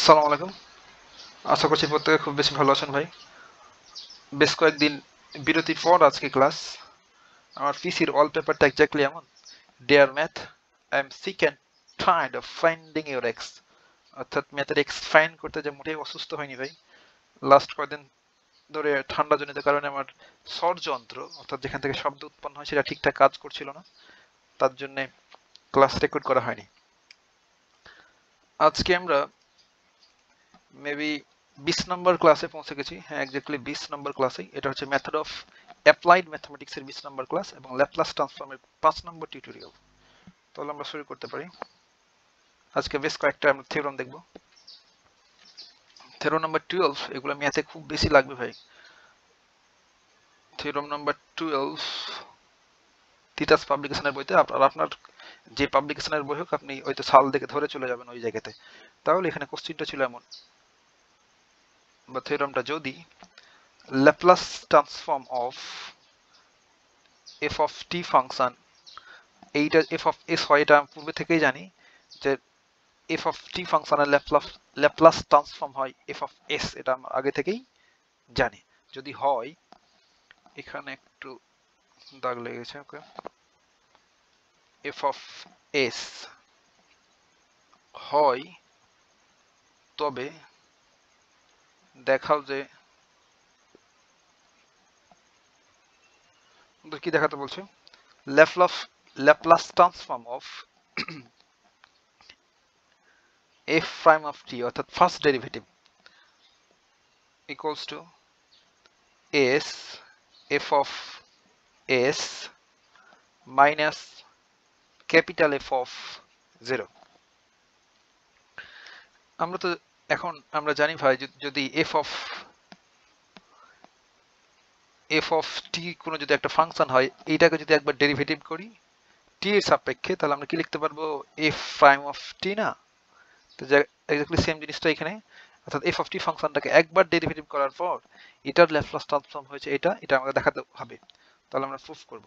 আসসালামু আলাইকুম। আশা করছি প্রত্যেকে খুব বেশি ভালো আছেন ভাই। বেশ কয়েকদিন বিরতির পর আজকে ক্লাস। আমার পিসির ওয়ালপেপারটা এক্স্যাক্টলি এমন, dear math, I am sick and tired of finding your x. অর্থাৎ ম্যাথের এক্স ফাইন্ড করতে যে মোটেই অসুস্থ হয়নি ভাই। লাস্ট কয়েকদিন ধরে ঠান্ডা জনিত কারণে আমার স্বরযন্ত্র অর্থাৎ যেখান থেকে শব্দ উৎপন্ন হয় সেটা ঠিকঠাক কাজ করছিল না, তার জন্য ক্লাস রেকর্ড করা হয়নি। আজকে আমরা মেবি 20 নম্বর ক্লাসে পৌঁছে গেছি। হ্যাঁ, এক্স্যাক্টলি 20 নম্বর ক্লাসেই। এটা হচ্ছে মেথড অফ অ্যাপ্লাইড ম্যাথমেটিক্সের 20 নম্বর ক্লাস এবং ল্যাপ্লাস ট্রান্সফর্মের 5 নম্বর টিউটোরিয়াল। তাহলে আমরা শুরু করতে পারি। আজকে বেশ কয়েকটা আমরা থিওরাম দেখব। থিওরাম নাম্বার 12, এগুলো ম্যাথে খুব বেশি লাগবে ভাই। থিওরাম নাম্বার 12 তিতাস পাবলিকেশনের বইতে, আপনার যে পাবলিকেশনের বই হোক আপনি হয়তো সাল দেখে ধরে চলে যাবেন ওই জায়গাতে। তাহলে এখানে কোশ্চেনটা ছিল এমন, বা থিওরামটা যদি Laplace transform of F of T function, এইটা এফ অফ এস হয়, এটা পূর্বে থেকেই জানি যে এফ অফ টি ফাংশনের ল্যাপ্লাস ট্রান্সফর্ম হয় এফ অফ এস, এটা আমরা আগে থেকেই জানি। যদি হয়, এখানে একটু দাগ লেগেছে, ওকে, এফ অফ এস হয় তবে দেখাও যে, কি দেখাতে বলছে, Laplace transform of F prime of টি অর্থাৎ first derivative equals to s F of S minus capital F of 0। আমরা তো এখন আমরা জানি ভাই, যদি এফ অফ টি কোনো যদি একটা ফাংশন হয়, এইটাকে যদি একবার ডেরিভেটিভ করি টি এর সাপেক্ষে, তাহলে আমরা কি লিখতে পারবো, এফ প্রাইম অফ টি না? তো এক্স্যাক্টলি সেম জিনিসটা এখানে, অর্থাৎ এফ অফ টি ফাংশনটাকে একবার ডেরিভেটিভ করার পর এটার ল্যাপ্লাস ট্রান্সফর্ম হয়েছে এটা আমাদের দেখাতে হবে। তাহলে আমরা প্রুফ করব,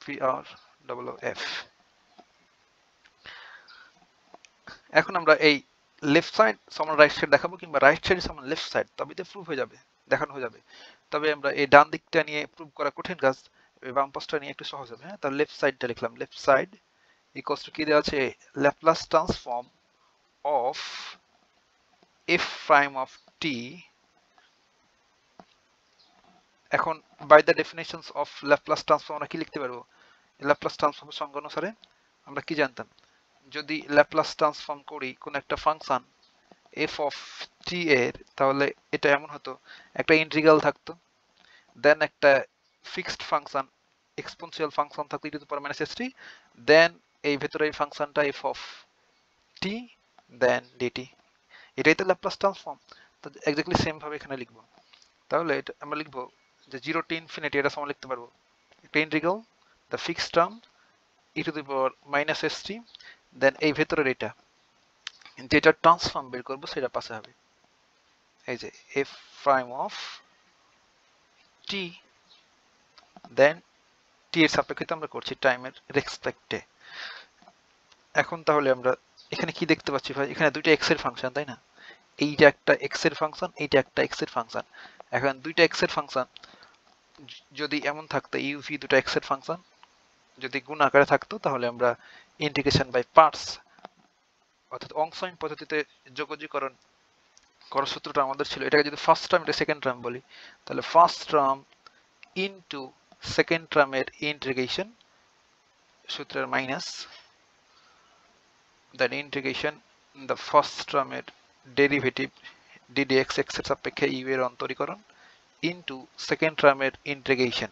P R double O F. এখন আমরা এই লেফট সাইড সমান রাইট সাইড দেখাবো, কিংবা রাইট সাইড সমান লেফট সাইড, তবে তো প্রুফ হয়ে যাবে, দেখানো হয়ে যাবে। তবে আমরা এই ডান দিকটা নিয়ে প্রুফ করা কঠিন কাজ, বাম পাশটা নিয়ে একটু সহজ হবে। হ্যাঁ, তাহলে লেফট সাইডটা লিখলাম, লেফট সাইড ইকুয়ালস টু কি দেওয়া আছে, Laplace transform of F prime of T. এখন by the definitions of Laplace transform আমরা কি লিখতে পারবো, ল্যাপ্লাস ট্রান্সফর্মের সংজ্ঞা অনুসারে আমরা কি জানতাম, যদি ল্যাপ্লাস ট্রান্সফর্ম করি কোন একটা ফাংশন এফ অফ টি এর, তাহলে এটা এমন হতো, একটা ইন্টিগ্রাল থাকতো, দেন একটা ফিক্সড ফাংশন এক্সপোনেনশিয়াল ফাংশন থাকতো e to the power minus st, then এই ভেতরে এই ফাংশনটা f of T then dt. এটাই তো ল্যাপ্লাস ট্রান্সফর্ম। তো এক্স্যাক্টলি সেম ভাবে এখানে লিখবো। তাহলে এটা আমরা লিখবো যে 0 টু ইনফিনিটি, এটা সমান লিখতে পারবো একটা integral the fixed term e to the power minus st, then এই ভেতরের এটা যেটা ট্রান্সফর্ম বের করবো সেটা পাশে হবে, এই যে এফ প্রাইম অফ টি, দেন টি এর সাপেক্ষে আমরা করছি টাইমের রেসপেক্টে। এখন তাহলে আমরা এখানে কি দেখতে পাচ্ছি ভাই, এখানে দুইটা এক্স এর ফাংশন, তাই না? এইটা একটা এক্স এর ফাংশন, এইটা একটা এক্স এর ফাংশন। এখন দুইটা এক্স এর ফাংশন যদি এমন থাকতো, ইউভি দুটো এক্স এর ফাংশন যদি গুণ আকারে থাকতো, তাহলে আমরা ইন্টিগ্রেশন বাই পার্টস অর্থাৎ অংশহীন পদ্ধতিতে যোগজীকরণ করার সূত্রটা আমাদের ছিল। এটাকে যদি ফার্স্ট টার্ম এটা সেকেন্ড টার্ম বলি, তাহলে ফার্স্ট টার্ম ইনটু সেকেন্ড টার্মের ইন্টিগ্রেশন সূত্রের minus, that integration the first টার্মের ডেরিভেটিভ ddx x এর সাপেক্ষে ইউ এর অন্তরীকরণ ইনটু সেকেন্ড টার্মের ইন্টিগ্রেশন,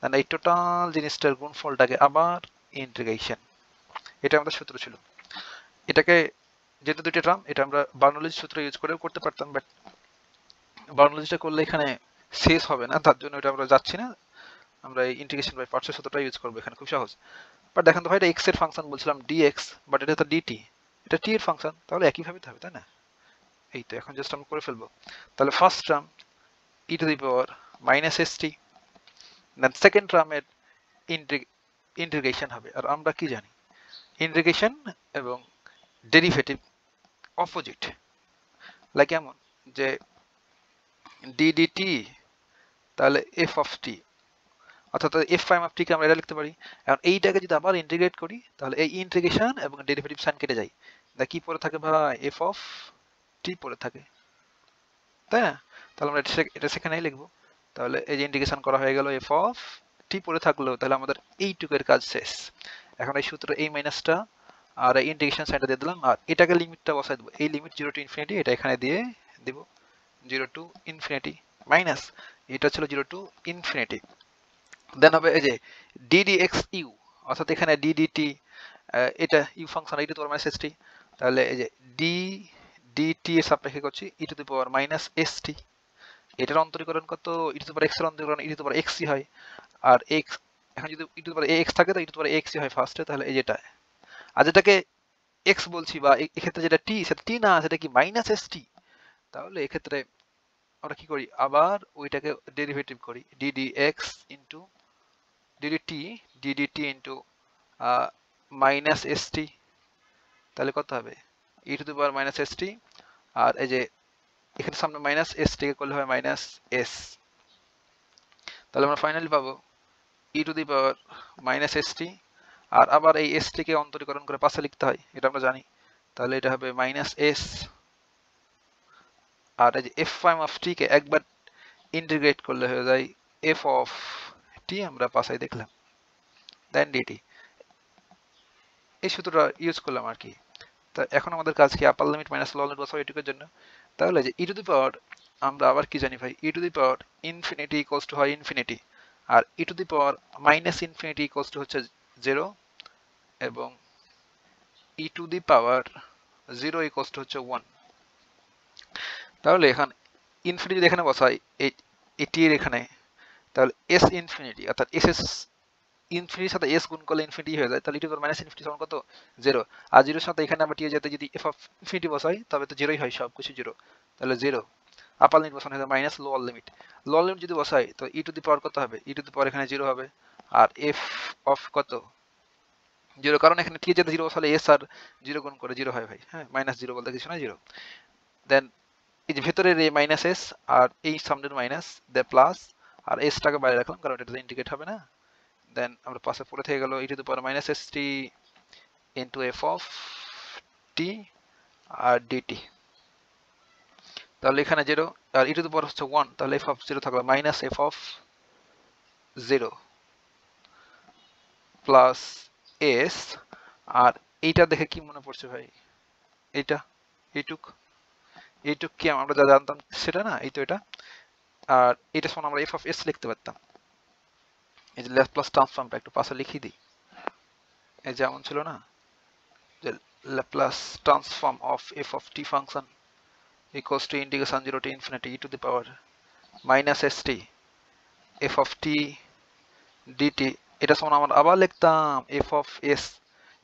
মানে এই টোটাল জিনিসটার গুণফলটাকে আবার ইন্টিগ্রেশন। এটা আমাদের সূত্র ছিল। এটাকে যেহেতু দুইটা টার্ম, এটা আমরা বার্নৌলিজ সূত্র ইউজ করেও করতে পারতাম, বাট বার্নৌলিজটা করলে এখানে শেষ হবে না, তার জন্য এটা আমরা যাচ্ছি না। আমরা এই ইন্টিগ্রেশন বাই পার্টসের সূত্রটা ইউজ করবো এখানে, খুব সহজ। বাট দেখেন তো ভাই, এটা এক্স এর ফাংশন বলছিলাম dx, বাট এটা তো dt, এটা t এর ফাংশন, তাহলে একইভাবে হবে, তাই না? এই তো এখন জাস্ট আমরা করে ফেলবো। তাহলে first term e to the power minus st, then second টার্মের ইন্টিগ্রেশন হবে। আর আমরা কি জানি, ইন্টিগ্রেশন এবং ডেরিভেটিভ অপোজিট, লাইক এমন যে ddt তাহলে f অফ t, অর্থাৎ f প্রাইম অফ t কে আমরা এটা লিখতে পারি। এখন এইটাকে যদি আবার ইন্টিগ্রেট করি তাহলে এই ইন্টিগ্রেশন এবং ডেরিভেটিভ সাইন কেটে যায়, তা কি পড়ে থাকে ভাই, f অফ t পড়ে থাকে, তাই না? তাহলে আমরা এটা সেখানেই লিখবো। তাহলে এই যে ইন্টিগ্রেশন করা হয়ে গেল, f অফ t পড়ে থাকলো, তাহলে আমাদের এইটুকের কাজ শেষ। এখন এই সূত্র এই মাইনাসটা আর এই ইন্টিগ্রেশন সাইনটা দিয়ে দিলাম, আর এটাকে লিমিটটা বসাই দেবো, এই লিমিট 0 টু ইনফিনিটি, এটা এখানে দিয়ে দিব 0 টু ইনফিনিটি মাইনাস এটা ছিল 0 টু ইনফিনিটি। দেন হবে এই যে ddx u, অর্থাৎ এখানে ddt এটা u function e to the power minus st, তাহলে এই যে dt এর সাপেক্ষে করছি e to the power minus st, এটার অন্তরীকরণ কত, e to the power x এর অন্তরীকরণ e to the power x হয়, আর x এখন যদি e to the power ax থাকে তো e to the power x হয় ফার্স্টে, তাহলে এই যেটা, আর যেটাকে x বলছি বা এক্ষেত্রে যেটা t, সেটা t না, সেটা কি মাইনাস st, তাহলে এক্ষেত্রে আমরা কি করি, আবার ওইটাকে ডেরিভেটিভ করি, ddx into ddt into minus st, তাহলে কত হবে e to the power minus st, আর এই যে এখানে সামনে মাইনাস st কে করলে হবে মাইনাস s, তাহলে আমরা ফাইনালি পাবো e to the power minus st, আর আবার এই st কে অন্তরীকরণ করে পাশে লিখতে হয়, এটা আমরা জানি, তাহলে এটা হবে মাইনাস s, আর এই যে f প্রাইম অফ t কে একবার ইন্টিগ্রেট করলে হয়ে যায় f অফ t, আমরা পাশে দেখলাম, দেন dt, এই সূত্রটা ইউজ করলাম আর কি। তা এখন আমাদের কাজ কি, আপার লিমিট মাইনাস লোয়ার লিমিট বসাবো এটুকুর জন্য, তাহলে যে ই টু দি পাওয়ার আমরা আবার কি জানি ভাই, E to the power infinity equals to হয় ইনফিনিটি, আর E to the power minus infinity equals to হচ্ছে 0, এবং E to the power 0 equals to হচ্ছে 1। তাহলে এখন ইনফিনিটি যদি এখানে বসাই এটি এর এখানে, তাহলে এস ইনফিনিটি অর্থাৎ এস এস ইনফিনিটির সাথে এস গুণ করলে ইনফিনিটি হয়ে যায়, তাহলে E to the power minus infinity সমান কত, 0, আর 0 এর সাথে এখানে আবার টি যেতে যদি এফ অফ ইনফিনিটি বসাই তবে তো 0ই হয়, সব কিছু 0, তাহলে 0, আপার লিমিট বসানো হয় minus lower limit, lower limit যদি বসাই তো ই টু দি পাওয়ার কত হবে, ই টু দি পাওয়ার এখানে 0 হবে, আর এফ অফ কত 0, কারণ এখানে টি যেতে 0 বসালে এস আর 0 গুণ করে 0 হয় ভাই, হ্যাঁ মাইনাস 0 বলতে কিছু না, 0, দেন এই যে ভেতরের এই মাইনাস এস আর এই সামনের মাইনাস দে প্লাস, আর এসটাকে বাইরে রাখলাম কারণ এটা ইন্টিগ্রেট হবে না, দেন আমরা পাশে পড়ে থেকে গেল E to the power minus S T into F of টি আর ডিটি, তাহলে এখানে 0 আর ই টু দি পাওয়ার হচ্ছে 1, তাহলে এফ অফ 0 থাকলো minus F of 0 plus S, আর এইটা দেখে কি মনে পড়ছে ভাই, এইটা এইটুক এইটুক কি আমরা যা জানতাম সেটা না, এই তো এটা, আর এটা সমান আমরা এফ অফ এস লিখতে পারতাম, এই যে ল্যাপ্লাস ট্রান্সফর্মটা একটু পাশে লিখিয়ে দিই, এই যেমন ছিল না যে Laplace transform of F of T function equals to integration 0 to infinity e to the power minus st f of t dt, এটা সমান আমরা আবার লিখতাম f of s,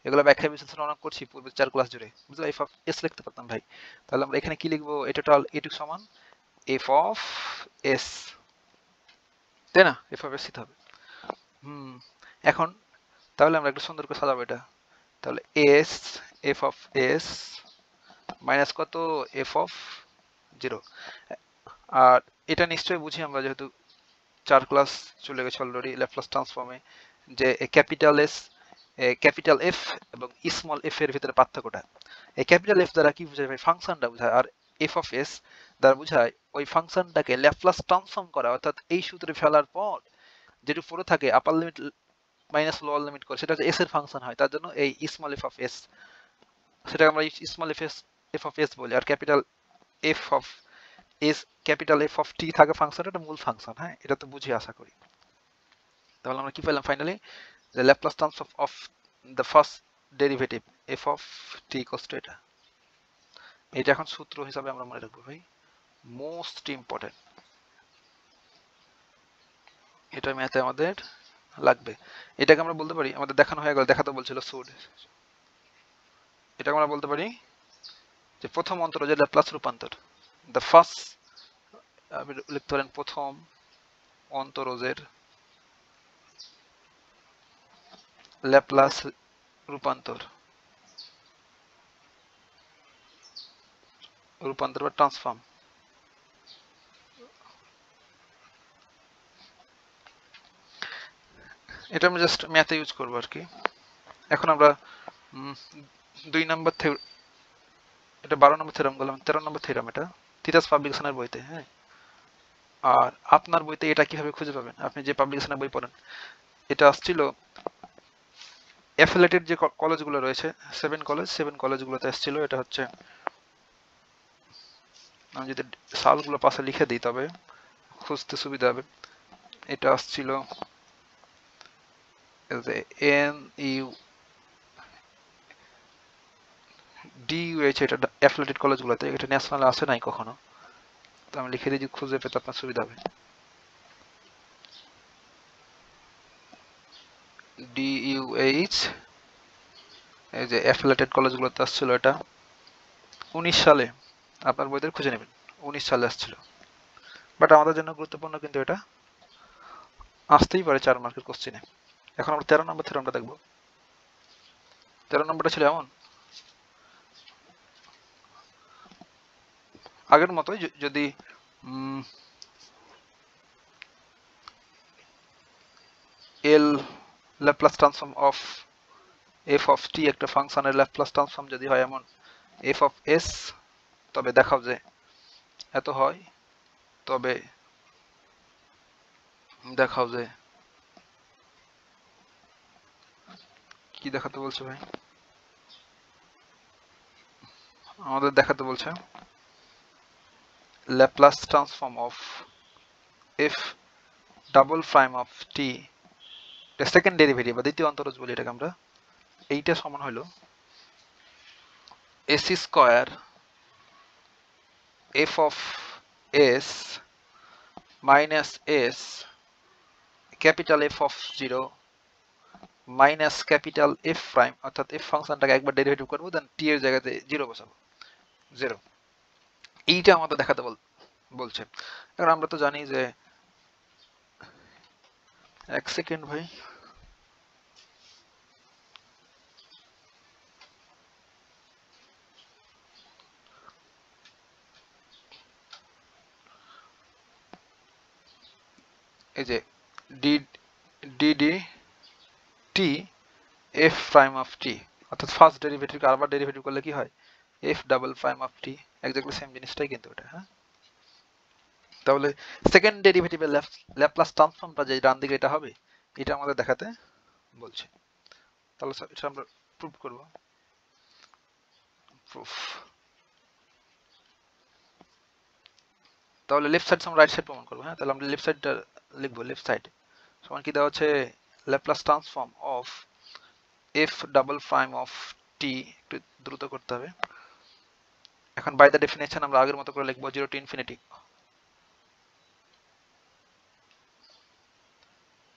এগুলো ব্যাখ্যা বিশ্লেষণ অনেক করছি পূর্বে 4 ক্লাস জুড়ে, বুঝলে f of s লিখতে পারতাম ভাই, তাহলে আমরা এখানে কি লিখবো, এটা টোটাল এটুক সমান f of s, তাই না, f of s দিতে হবে। এখন তাহলে আমরা একটু সুন্দর করে সাজাবো এটা, তাহলে s f of s minus কত f of 0, আর এটা নিশ্চয়ই বুঝি আমরা যেহেতু 4 ক্লাস চলে গেছে অলরেডি ল্যাপ্লাস ট্রান্সফর্মে, যে ক্যাপিটাল এস ক্যাপিটাল এফ এবং স্মল এফ এর ভিতরে পার্থক্যটা, এই ক্যাপিটাল এফ দ্বারা কি বোঝায় ভাই, ফাংশনটা বোঝায়, আর এফ অফ এস দ্বারা বোঝায় ওই ফাংশনটাকে ল্যাপ্লাস ট্রান্সফর্ম করা, অর্থাৎ এই সূত্রে ফেলার পর যেটা পড়ে থাকে আপার লিমিট মাইনাস লোয়ার লিমিট করে সেটা হচ্ছে এস এর ফাংশন হয়, তার জন্য এই স্মল এফ অফ এস, সেটা আমরা স্মল এফ অফ এস বলি, আর capital F of S capital F of T থাকে ফাংশন, এটা মূল ফাংশন, হ্যাঁ এটা তো বুঝে আশা করি। তাহলে আমরা কি পেলাম finally, the Laplace transform of the first derivative f of t equals to এটা, এটা এখন সূত্র হিসাবে আমরা মনে রাখবো ভাই, মোস্ট ইম্পর্টেন্ট, এটা ম্যাথে আমাদের লাগবে, এটাকে আমরা বলতে পারি, আমাদের দেখানো হয়ে গেল, দেখাতে বলছিল সুড, এটাকে আমরা বলতে পারি যে প্রথম অন্তর যে ল্যাপ্লাস রূপান্তর, দ্য ফার্স্ট, আপনি লিখতে পারেন প্রথম অন্তরজের ল্যাপ্লাস রূপান্তর, রূপান্তর বা ট্রান্সফর্ম। এটা আমরা জাস্ট ম্যাথে ইউজ করবো আর কি। এখন আমরা 2 নম্বর এটা 12 নম্বর থিওরাম বললাম, 13 নম্বর থিওরাম এটা তিতাস পাবলিকেশনের বইতে। হ্যাঁ, আর আপনার বইতে এটা কিভাবে খুঁজে পাবেন? আপনি যে পাবলিকেশনের বই পড়েন, এটা আসছিল অ্যাফিলিয়েটেড যে কলেজগুলো রয়েছে, 7 কলেজগুলোতে আসছিল। এটা হচ্ছে, আমি যদি সালগুলো পাশে লিখে দিই তবে খুঁজতে সুবিধা হবে। এটা আসছিল NU DUH, এটা অ্যাফিলিয়েটেড কলেজগুলোতে, এটা ন্যাশনালে আসে নাই কখনো। তো আমি লিখে দিই, যে খুঁজে পেতে আপনার সুবিধা হবে। DUH, এই যে অ্যাফিলিয়েটেড কলেজগুলোতে আসছিল এটা 19 সালে। আপনার বইদের খুঁজে নেবেন, 19 সালে আসছিল। বাট আমাদের জন্য গুরুত্বপূর্ণ কিন্তু এটা আসতেই পারে 4 মার্কের কোশ্চেনে। এখন আমরা 13 নম্বর থিওরামটা দেখব। 13 নম্বরটা ছিল এমন, আগের মতোই, যদি L Laplace transform of F of T, একটা ফাংশনের ল্যাপ্লাস ট্রান্সফর্ম যদি হয় এমন এফ অফ এস, তবে দেখাও যে এত হয়, তবে দেখাও যে, কি দেখাতে বলছে ভাই? আমাদের দেখাতে বলছে Laplace transform of F double prime of T, second derivative বা দ্বিতীয় অন্তরজ বলি এটাকে আমরা। এইটা সমান হলো S square F of S minus S capital F of 0 minus capital F prime, অর্থাৎ এফ ফাংশনটাকে একবার ডেরিভেটিভ করবো, দেন টি এর জায়গাতে 0 বসাবো, 0। এইটা আমাদের দেখাতে বলছে। কারণ আমরা তো জানি যে, এক সেকেন্ড ভাই, এই যে D T F prime of টি, অর্থাৎ ফার্স্ট ডেরিভেটিভকে আবার ডেরিভেটিভ করলে কি হয়? F double prime of T, exactly same জিনিসটাই কিন্তু এটা। হ্যাঁ, তাহলে সেকেন্ড ডেরিভেটিভের ল্যাপ্লাস ট্রান্সফর্মটা যে ডান দিকে এটা হবে, এটা আমাদের দেখাতে বলছে। তাহলে এটা আমরা প্রুফ করব। প্রুফ, তাহলে লেফট সাইড সমান রাইট সাইড প্রমাণ করবো। হ্যাঁ, তাহলে আমরা লেফট সাইডটা লিখবো। লেফট সাইড সমান কি দেওয়া হচ্ছে? Laplace transform of F double prime of T, একটু দ্রুত করতে হবে। এখন বাই দ্য ডেফিনেশন আমরা আগের মতো করে লিখবো 0 টু ইনফিনিটি।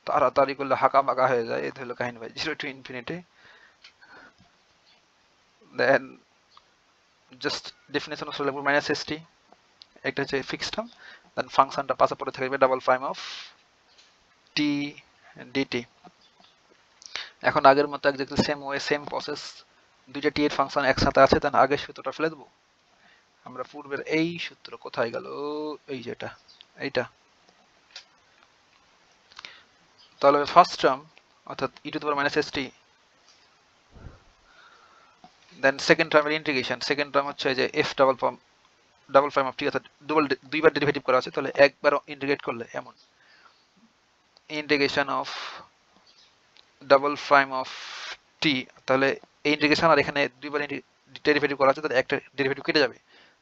তাড়াতাড়ি করলে হাঁকা বাঁকা হয়ে যায়, এই হলো কাহিনী ভাই। 0 to infinity, then just definition অনুসারে লিখবো মাইনাস এস টি, একটা হচ্ছে ফিক্সড টার্ম, দেন ফাংশনটা পাশে পড়ে থাকবে double prime of t dt. এখন আগের মতো exactly same way same process, দুইটা টি এর ফাংশন একসাথে আছে, দেন আগের সূত্রটা ফেলে দেবো। আমরা পূর্বের এই সূত্র কোথায় গেল? এই যেটা, এইটা। তাহলে ফার্স্ট টার্ম অর্থাৎ E to the power minus S T, then second টার্মের ইন্টিগ্রেশন। সেকেন্ড টার্ম হচ্ছে যে এফ ডাবল প্রাইম অফ টি, অর্থাৎ দুইবার ডেরিভেটিভ করা আছে, তাহলে একবার ইন্টিগ্রেট করলে এমন integration of double prime of T, তাহলে এই ইন্টিগ্রেশন আর এখানে দুইবার ডেরিভেটিভ করা আছে, তাহলে একটা ডেরিভেটিভ কেটে যাবে,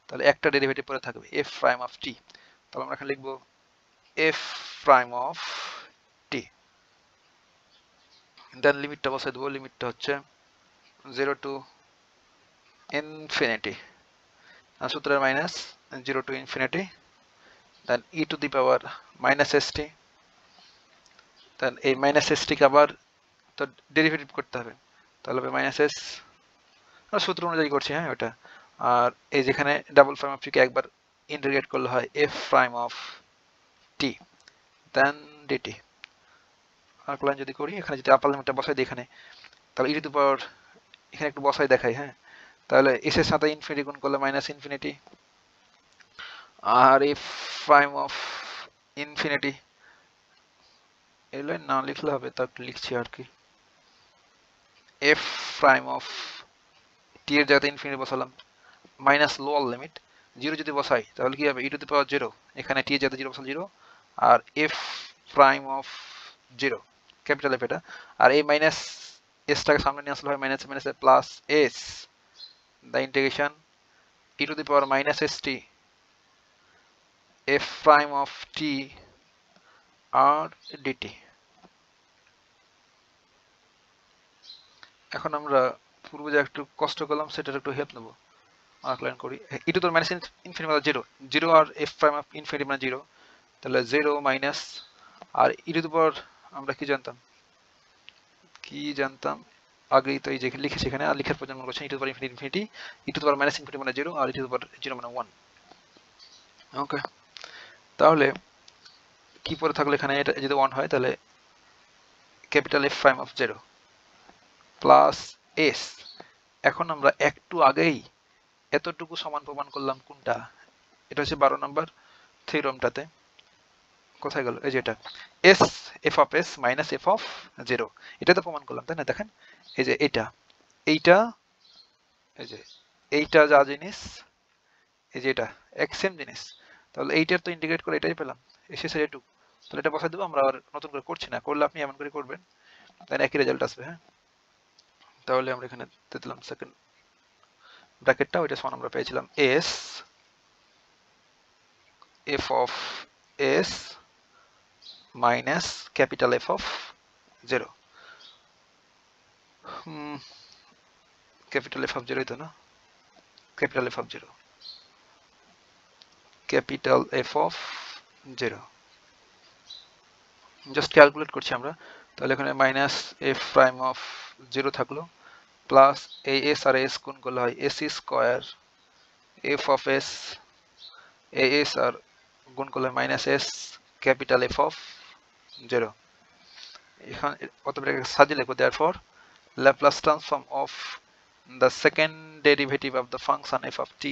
তাহলে একটা ডেরিভেটিভ পরে থাকবে এফ প্রাইম অফ টি। তাহলে আমরা এখানে লিখবো F prime of T, then লিমিটটা বসাই দেবো। লিমিটটা হচ্ছে 0 টু ইনফিনিটি, সূত্রের minus 0 to infinity, then E to the power minus S T, then এই মাইনাস এস টিকে আবার তো ডেরিভেটিভ করতে হবে, তাহলে হবে মাইনাস এস, সূত্র অনুযায়ী করছি। হ্যাঁ, ওটা। আর এই যেখানে ডাবল প্রাইম অফ টিকে একবার ইন্টিগ্রেট করলে হয় f prime of T, then dt. আর লাইন যদি করি, এখানে যদি আপার লিমিটটা বসাই দিই এখানে, তাহলে ই টু দি পাওয়ার, এখানে একটু বসাই দেখাই। হ্যাঁ, তাহলে এস এর সাথে ইনফিনিটি গুণ করলে মাইনাস ইনফিনিটি, আর এফ প্রাইম অফ ইনফিনিটি, এই লাইন না লিখলে হবে, তা লিখছি আর কি। এফ প্রাইম অফ টি এর জায়গাতে ইনফিনিটি বসালাম, মাইনাস লোয়ার লিমিট, জিরো যদি বসাই তাহলে কি হবে, ই টু দি পাওয়ার জিরো, এখানে টি এর জায়গাতে জিরো বসাল জিরো, আর F prime of zero, capital f এটা, আর এই মাইনাস এসটাকে সামনে নিয়ে আসলে হয় minus minus plus s, the integration e to the power minus S t F prime of টি আর ডিটি। এখন আমরা পূর্বে যে একটু কষ্ট করলাম সেটার একটু হেল্প নেবো, আউটলাইন করি। E to the minus infinity মানে জিরো, জিরো আর এফ প্রাইম অফ ইনফিনিটি মানে জিরো, তাহলে জিরো মাইনাস, আর ই টু দি পাওয়ার আমরা কি জানতাম আগেই তো এই যে লিখেছি এখানে, আর লিখার প্রয়োজন মনে করছেন E to the power infinity infinity, E to the power minus infinity মানে জিরো, আর E to the power zero মানে ওয়ান। ওকে, তাহলে কি পরে থাকলে এখানে এটা যদি ওয়ান হয় তাহলে capital F prime of zero plus S. এখন আমরা একটু আগেই এতটুকু সমান প্রমাণ করলাম, কোনটা, এটা হচ্ছে 12 নম্বর থিওরামটাতে। কোথায় গেল, এই যে এটা, S F of S minus F of zero, এটা তো প্রমাণ করলাম তাই না। দেখেন এই যে এটা, এইটা, এই যে এইটা যা জিনিস, এই যে এটা এক সেম জিনিস, তাহলে এইটার তো ইন্টিগ্রেট করে এটাই পেলাম, এসেছে এটুকু, তাহলে এটা বসাই দেবো। আমরা আর নতুন করে করছি না, করলে আপনি এমন করে করবেন তাহলে একই রেজাল্ট আসবে। হ্যাঁ, তাহলে আমরা এখানে দিলাম সেকেন্ড ব্র্যাকেটটা, ওইটা সমান আমরা পেয়েছিলাম S F of S minus capital F of zero, capital F of জিরোই তো না, capital F of zero, capital F of zero, just calculate করছি আমরা। তাহলে এখানে minus F prime of zero থাকলো, প্লাস এই এস আর এস গুণ করলে হয় S square F of S, এই এস আর গুণ করলে minus S capital F of zero. এখানে অতএব সাজিয়ে লিখবো therefore Laplace transform of the second derivative of the function f of t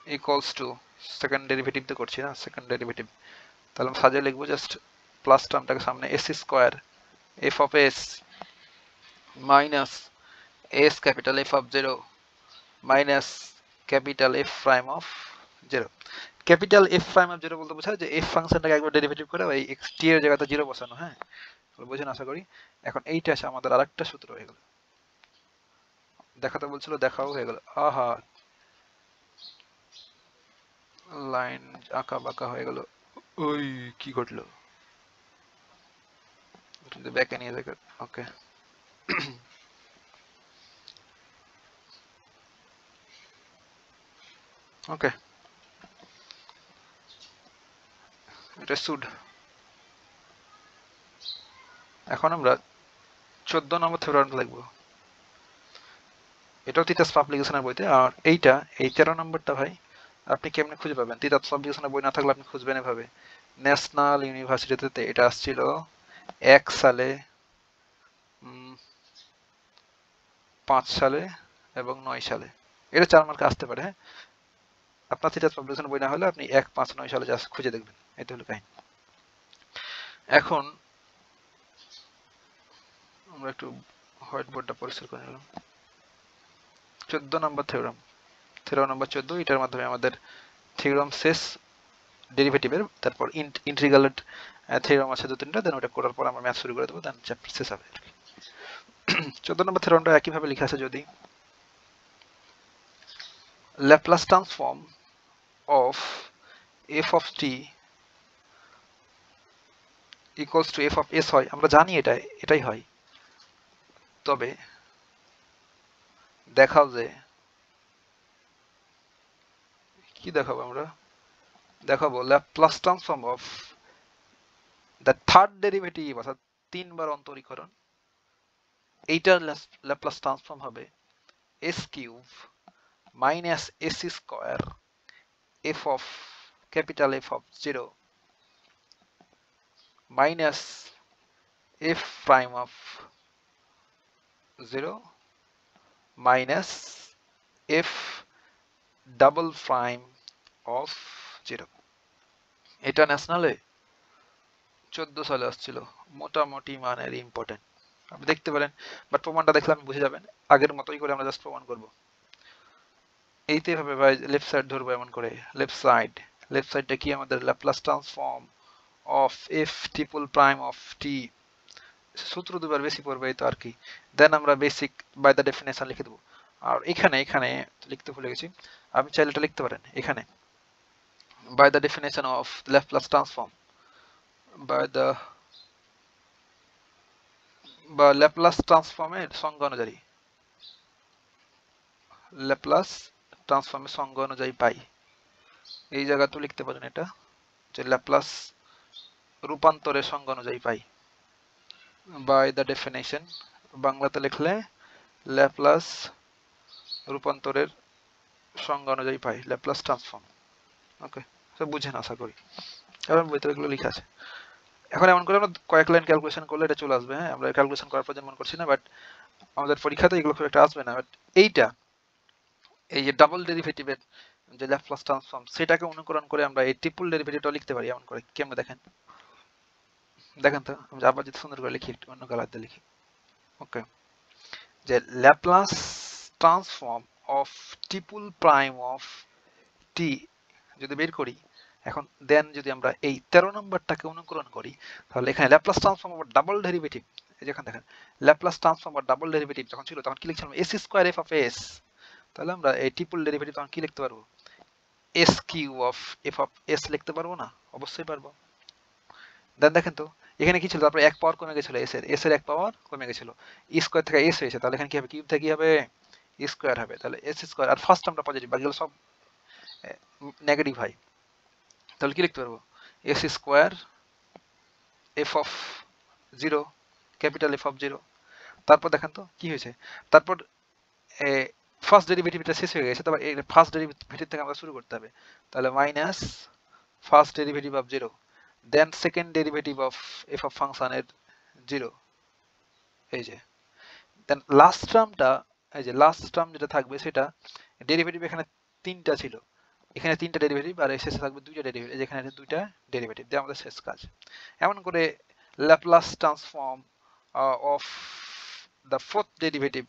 equals to, second derivative তো করছি না, সেকেন্ড ডেরিভেটিভ, তাহলে আমি সাজিয়ে লিখবো জাস্ট প্লাস টার্মটাকে সামনে, S square F of S minus S capital F of zero minus capital F prime of zero. Capital F prime of zero বলতে বোঝায় যে এফ ফাংশনটাকে একবার ডেরিভেটিভ করে ওই এক্স টি এর জায়গাতে জিরো বসানো। হ্যাঁ, বুঝেন আশা করি। এখন এইটা আছে আমাদের আরেকটা সূত্র হয়ে গেল, দেখাতে বলছিল দেখাও হয়ে গেল। আহা, লাইন আঁকা বাঁকা হয়ে গেল, ওই কি ঘটলো, ব্যাকে নিয়ে যাক। ওকে, ওকে, এটা সুড। এখন আমরা 14 নম্বর থিওরেমটা লিখবো, এটাও তিতাস পাবলিকেশনের বইতে। আর এইটা, এই 13 নম্বরটা ভাই আপনি কেমনে খুঁজে পাবেন, তিতাস পাবলিকেশনের বই না থাকলে আপনি খুঁজবেন এভাবে। ন্যাশনাল ইউনিভার্সিটিতে এটা আসছিল 1 সালে, 5 সালে এবং 9 সালে, এটা 4 মার্কে আসতে পারে। হ্যাঁ, আপনার থিটাস পাবলিকেশনের বই না হলে আপনি 1, 5, 9 সালে জাস্ট খুঁজে দেখবেন, এটা হলো কাহিনী। এখন আমরা একটু হোয়াইট বোর্ডটা পরিষ্কার করে নিলাম। 14 নম্বর থিওরাম, থিওরাম নম্বর 14, এটার মাধ্যমে আমাদের থিওরাম শেষ ডেরিভেটিভের। তারপর ইন্টিগ্রাল থিওরাম আছে 2-3টা, দেন ওটা করার পর আমরা ম্যাথ শুরু করে দেবো, দেন চ্যাপ্টার শেষ হবে আর কি। 14 নম্বর থিওরামটা একইভাবে লেখা আছে, যদি Laplace transform of F of T equals to F of S হয়, আমরা জানি এটাই হয়, তবে দেখাও যে, কি দেখাবো আমরা, দেখাবো Laplace transform of the third derivative, অর্থাৎ 3 বার অন্তরীকরণ, এইটার ল্যাপ্লাস ট্রান্সফর্ম হবে S cube minus S square F of capital F of zero minus F prime of zero minus F double prime of 0। এটা ন্যাশনালে 14 সালে আসছিল, মোটামুটি মানের ইম্পর্টেন্ট আপনি দেখতে পারেন, বাট প্রমাণটা দেখলে আপনি বুঝে যাবেন। আগের মতোই করে আমরা জাস্ট প্রমাণ করব। এইতে ভাবে ভাই লেফট সাইড ধরবো এমন করে, লেফট সাইডটা কি আমাদের Laplace transform of F triple prime of T, সূত্র দুবার বেশি পড়বে এই তো আর কি। দেন আমরা বেসিক বাই দ্য ডেফিনেশন লিখে দেবো। আর এখানে এখানে লিখতে ভুলে গেছি, আপনি চাইলে এটা লিখতে পারেন এখানে, by the definition of Laplace transform by the বা ল্যাপ্লাস ট্রান্সফর্মের সংজ্ঞা অনুযায়ী, ল্যাপ্লাস ট্রান্সফর্মের সংজ্ঞা অনুযায়ী পাই, এই জায়গাতে লিখতে পারেন এটা, যে ল্যাপ্লাস রূপান্তরের সংজ্ঞা অনুযায়ী পাই, বাই দ্য ডেফিনেশন, বাংলাতে লিখলে ল্যাপ্লাস রূপান্তরের সংজ্ঞা অনুযায়ী পাই, ল্যাপ্লাস ট্রান্সফর্ম। ওকে, সব বুঝেন আশা করি, কারণ বইতে এগুলো লেখা আছে। এখন এমন করে আমরা কয়েক লাইন ক্যালকুলেশন করলে এটা চলে আসবে। হ্যাঁ, আমরা ক্যালকুলেশন করার প্রয়োজন মনে করছি না, বাট আমাদের পরীক্ষাতে এগুলো খুব একটা আসবে না। বাট এইটা, এই যে ডাবল ডেরিভেটিভের যে ল্যাপ্লাস ট্রান্সফর্ম, সেটাকে অনুকরণ করে আমরা এই ট্রিপল ডেরিভেটিভটা লিখতে পারি এমন করে। কেমন দেখেন, দেখেন তো, আমি আবার যদি সুন্দর করে লিখি, একটু অন্য কালার দিয়ে লিখি। ওকে, যে Laplace transform of triple prime of T যদি বের করি এখন, দেন যদি আমরা এই 13 নম্বরটাকে অনুকরণ করি, তাহলে এখানে Laplace transform of double derivative, এই যেখানে দেখেন Laplace transform of double derivative যখন ছিল তখন কি লিখছিলাম, S square F of S. তাহলে আমরা এই ট্রিপল ডেরিভেটিভ তখন কি লিখতে পারবো, S Q of F of S লিখতে পারবো না? অবশ্যই পারবো। দেন দেখেন তো এখানে কি ছিল, তারপরে এক পাওয়ার কমে গেছিল, এস এর এক পাওয়ার কমে গেছিল, ই স্কয়ার থেকে এস হয়েছে, তাহলে এখানে কি হবে, কিউব থেকে কি হবে, স্কয়ার হবে, তাহলে এস স্কয়ার। আর ফার্স্ট টার্মটা পজিটিভ, বাকিগুলো সব নেগেটিভ হয়, তাহলে কি লিখতে পারবো, S square F of 0, capital F of 0। তারপর দেখেন তো কি হয়েছে, তারপর ফার্স্ট ডেরিভেটিভটা শেষ হয়ে গেছে, তারপর এই ফার্স্ট ডেরিভেটিভ থেকে আমরা শুরু করতে হবে, তাহলে minus first derivative of 0, then second derivative of F of ফাংশনের 0, এই যে, দেন লাস্ট টার্মটা, এই যে লাস্ট টার্ম যেটা থাকবে সেটা ডেরিভেটিভ, এখানে তিনটা ছিল, এখানে তিনটা ডেরিভেটিভ, আর শেষে থাকবে দুইটা ডেরিভেটিভ, যেখানে দুইটা ডেরিভেটিভ দিয়ে আমাদের শেষ কাজ। এমন করে Laplace transform of the fourth derivative,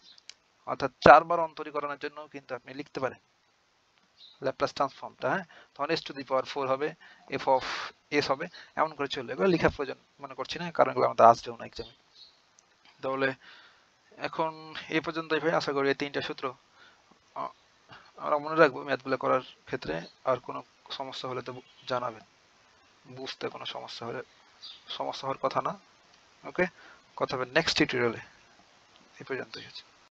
অর্থাৎ 4 বার অন্তরীকরণের জন্য কিন্তু আপনি লিখতে পারেন ল্যাপ্লাস ট্রান্সফর্মটা। হ্যাঁ, তখন এস টু দি পাওয়ার 4 হবে, এফ অফ এস হবে, এমন করে চলবে। এগুলো লেখার প্রয়োজন মনে করছি না, কারণ এগুলো আমাদের আসবেও না এক্সামে। তাহলে এখন এই পর্যন্তই ভাই, আশা করি এই তিনটা সূত্র আমরা মনে রাখবো ম্যাথগুলো করার ক্ষেত্রে। আর কোনো সমস্যা হলে তো জানাবেন, বুঝতে কোনো সমস্যা হলে, সমস্যা হওয়ার কথা না। ওকে, কথা হবে নেক্সট টিউটোরিয়ালে। এই পর্যন্তই আছে।